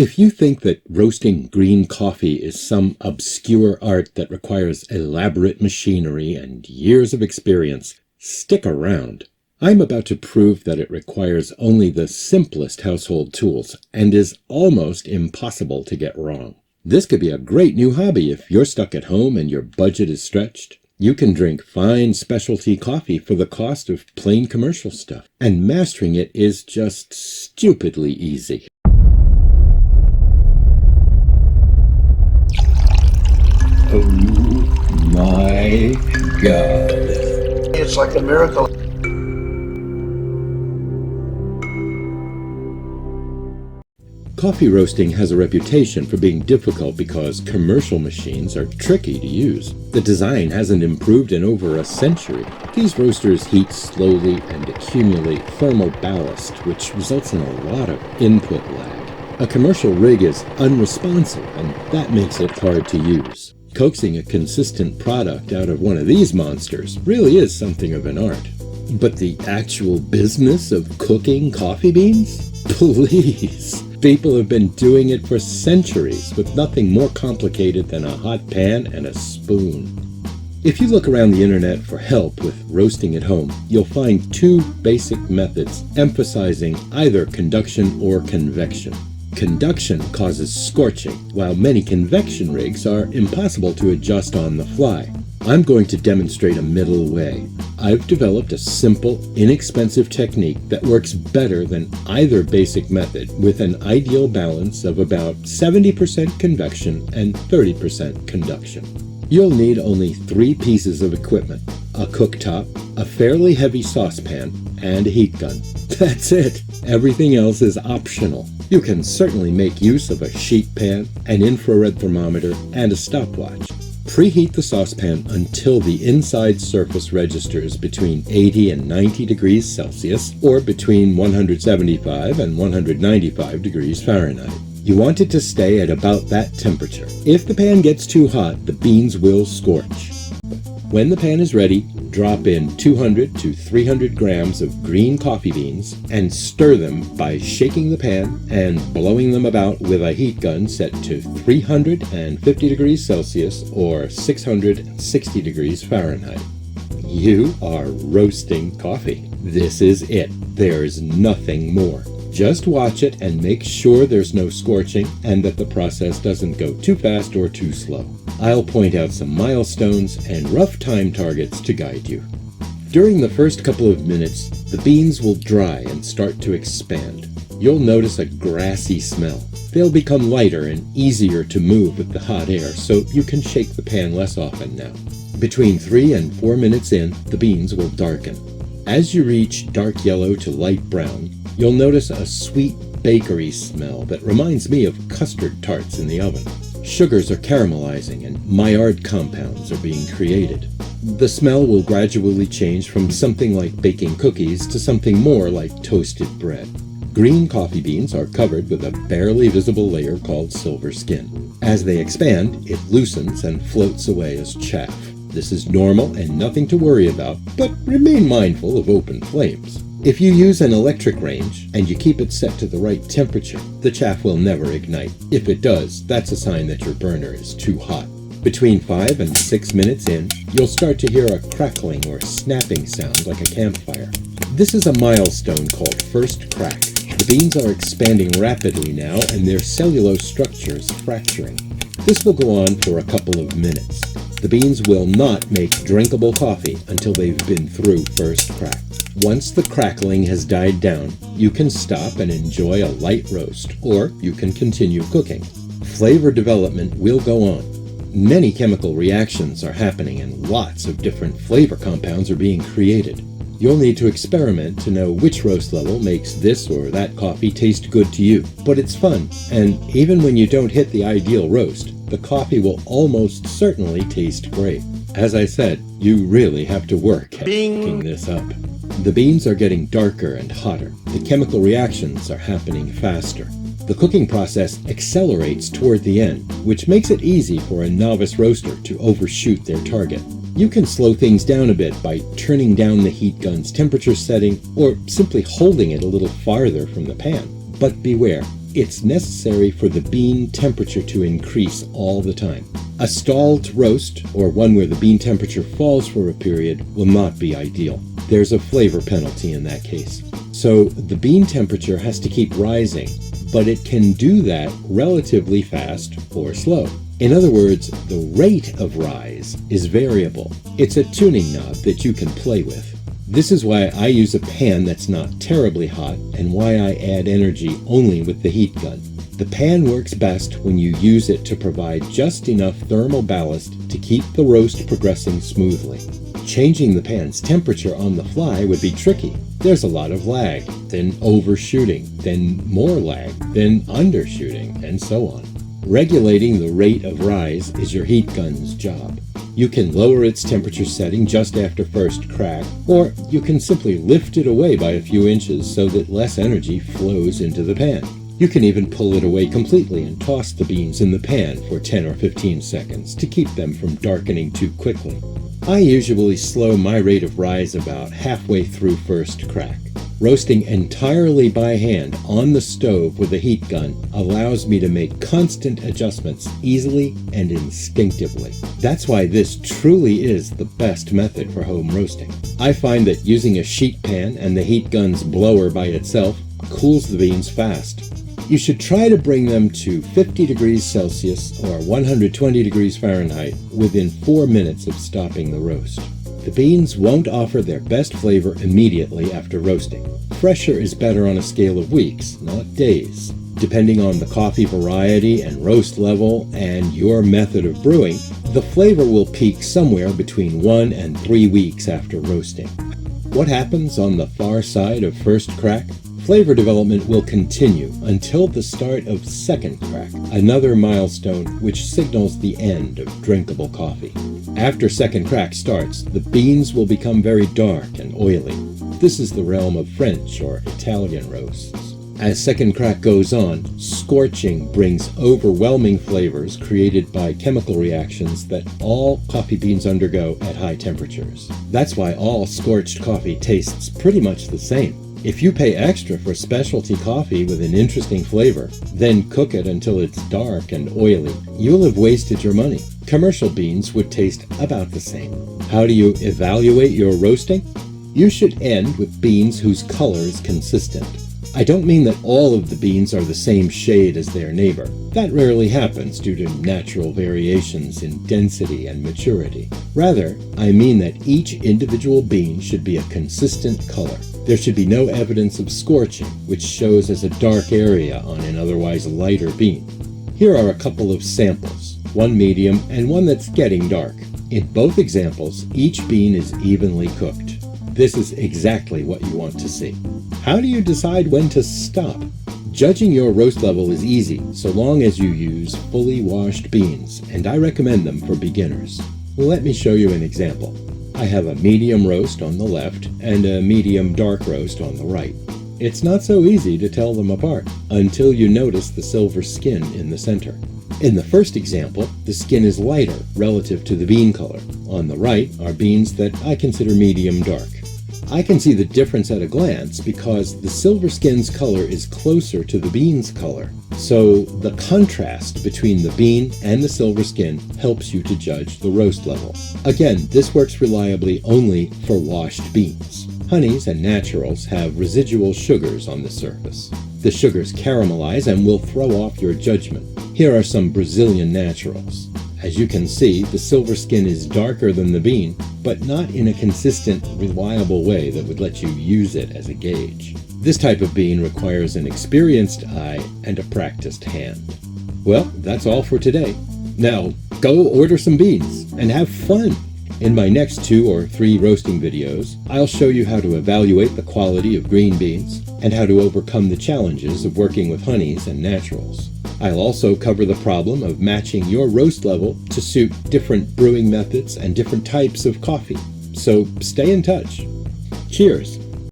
If you think that roasting green coffee is some obscure art that requires elaborate machinery and years of experience, stick around. I'm about to prove that it requires only the simplest household tools and is almost impossible to get wrong. This could be a great new hobby if you're stuck at home and your budget is stretched. You can drink fine specialty coffee for the cost of plain commercial stuff, and mastering it is just stupidly easy. Oh my God. It's like a miracle. Coffee roasting has a reputation for being difficult because commercial machines are tricky to use. The design hasn't improved in over a century. These roasters heat slowly and accumulate thermal ballast, which results in a lot of input lag. A commercial rig is unresponsive, and that makes it hard to use. Coaxing a consistent product out of one of these monsters really is something of an art. But the actual business of cooking coffee beans? Please! People have been doing it for centuries with nothing more complicated than a hot pan and a spoon. If you look around the internet for help with roasting at home, you'll find two basic methods emphasizing either conduction or convection. Conduction causes scorching, while many convection rigs are impossible to adjust on the fly. I'm going to demonstrate a middle way. I've developed a simple, inexpensive technique that works better than either basic method with an ideal balance of about 70% convection and 30% conduction. You'll need only 3 pieces of equipment: a cooktop, a fairly heavy saucepan, and a heat gun. That's it. Everything else is optional. You can certainly make use of a sheet pan, an infrared thermometer, and a stopwatch. Preheat the saucepan until the inside surface registers between 80 and 90 degrees Celsius, or between 175 and 195 degrees Fahrenheit. You want it to stay at about that temperature. If the pan gets too hot, the beans will scorch. When the pan is ready, drop in 200 to 300 grams of green coffee beans and stir them by shaking the pan and blowing them about with a heat gun set to 350 degrees Celsius or 660 degrees Fahrenheit. You are roasting coffee. This is it. There's nothing more. Just watch it and make sure there's no scorching and that the process doesn't go too fast or too slow. I'll point out some milestones and rough time targets to guide you. During the first couple of minutes, the beans will dry and start to expand. You'll notice a grassy smell. They'll become lighter and easier to move with the hot air, so you can shake the pan less often now. Between 3 and 4 minutes in, the beans will darken. As you reach dark yellow to light brown, you'll notice a sweet bakery smell that reminds me of custard tarts in the oven. Sugars are caramelizing and Maillard compounds are being created. The smell will gradually change from something like baking cookies to something more like toasted bread. Green coffee beans are covered with a barely visible layer called silver skin. As they expand, it loosens and floats away as chaff. This is normal and nothing to worry about, but remain mindful of open flames. If you use an electric range and you keep it set to the right temperature, the chaff will never ignite. If it does, that's a sign that your burner is too hot. Between 5 and 6 minutes in, you'll start to hear a crackling or snapping sound like a campfire. This is a milestone called first crack. The beans are expanding rapidly now and their cellulose structure is fracturing. This will go on for a couple of minutes. The beans will not make drinkable coffee until they've been through first crack. Once the crackling has died down, you can stop and enjoy a light roast, or you can continue cooking. Flavor development will go on. Many chemical reactions are happening and lots of different flavor compounds are being created. You'll need to experiment to know which roast level makes this or that coffee taste good to you. But it's fun, and even when you don't hit the ideal roast, the coffee will almost certainly taste great. As I said, you really have to work at picking this up. The beans are getting darker and hotter. The chemical reactions are happening faster. The cooking process accelerates toward the end, which makes it easy for a novice roaster to overshoot their target. You can slow things down a bit by turning down the heat gun's temperature setting or simply holding it a little farther from the pan. But beware, It's necessary for the bean temperature to increase all the time. A stalled roast, or one where the bean temperature falls for a period, will not be ideal. There's a flavor penalty in that case. So the bean temperature has to keep rising, but it can do that relatively fast or slow. In other words, the rate of rise is variable. It's a tuning knob that you can play with. This is why I use a pan that's not terribly hot and why I add energy only with the heat gun. The pan works best when you use it to provide just enough thermal ballast to keep the roast progressing smoothly. Changing the pan's temperature on the fly would be tricky. There's a lot of lag, then overshooting, then more lag, then undershooting, and so on. Regulating the rate of rise is your heat gun's job. You can lower its temperature setting just after first crack, or you can simply lift it away by a few inches so that less energy flows into the pan. You can even pull it away completely and toss the beans in the pan for 10 or 15 seconds to keep them from darkening too quickly. I usually slow my rate of rise about halfway through first crack. Roasting entirely by hand on the stove with a heat gun allows me to make constant adjustments easily and instinctively. That's why this truly is the best method for home roasting. I find that using a sheet pan and the heat gun's blower by itself cools the beans fast. You should try to bring them to 50 degrees Celsius or 120 degrees Fahrenheit within 4 minutes of stopping the roast. The beans won't offer their best flavor immediately after roasting. Fresher is better on a scale of weeks, not days. Depending on the coffee variety and roast level and your method of brewing, the flavor will peak somewhere between 1 and 3 weeks after roasting. What happens on the far side of first crack? Flavor development will continue until the start of second crack, another milestone which signals the end of drinkable coffee. After second crack starts, the beans will become very dark and oily. This is the realm of French or Italian roasts. As second crack goes on, scorching brings overwhelming flavors created by chemical reactions that all coffee beans undergo at high temperatures. That's why all scorched coffee tastes pretty much the same. If you pay extra for specialty coffee with an interesting flavor, then cook it until it's dark and oily, you'll have wasted your money. Commercial beans would taste about the same. How do you evaluate your roasting? You should end with beans whose color is consistent. I don't mean that all of the beans are the same shade as their neighbor. That rarely happens due to natural variations in density and maturity. Rather, I mean that each individual bean should be a consistent color. There should be no evidence of scorching, which shows as a dark area on an otherwise lighter bean. Here are a couple of samples, one medium and one that's getting dark. In both examples, each bean is evenly cooked. This is exactly what you want to see. How do you decide when to stop? Judging your roast level is easy so long as you use fully washed beans, and I recommend them for beginners. Let me show you an example. I have a medium roast on the left and a medium dark roast on the right. It's not so easy to tell them apart until you notice the silver skin in the center. In the first example, the skin is lighter relative to the bean color. On the right are beans that I consider medium dark. I can see the difference at a glance because the silver skin's color is closer to the bean's color. So the contrast between the bean and the silver skin helps you to judge the roast level. Again, this works reliably only for washed beans. Honeys and naturals have residual sugars on the surface. The sugars caramelize and will throw off your judgment. Here are some Brazilian naturals. As you can see, the silver skin is darker than the bean, but not in a consistent, reliable way that would let you use it as a gauge. This type of bean requires an experienced eye and a practiced hand. Well, that's all for today. Now, go order some beans and have fun! In my next 2 or 3 roasting videos, I'll show you how to evaluate the quality of green beans and how to overcome the challenges of working with honeys and naturals. I'll also cover the problem of matching your roast level to suit different brewing methods and different types of coffee. So stay in touch. Cheers!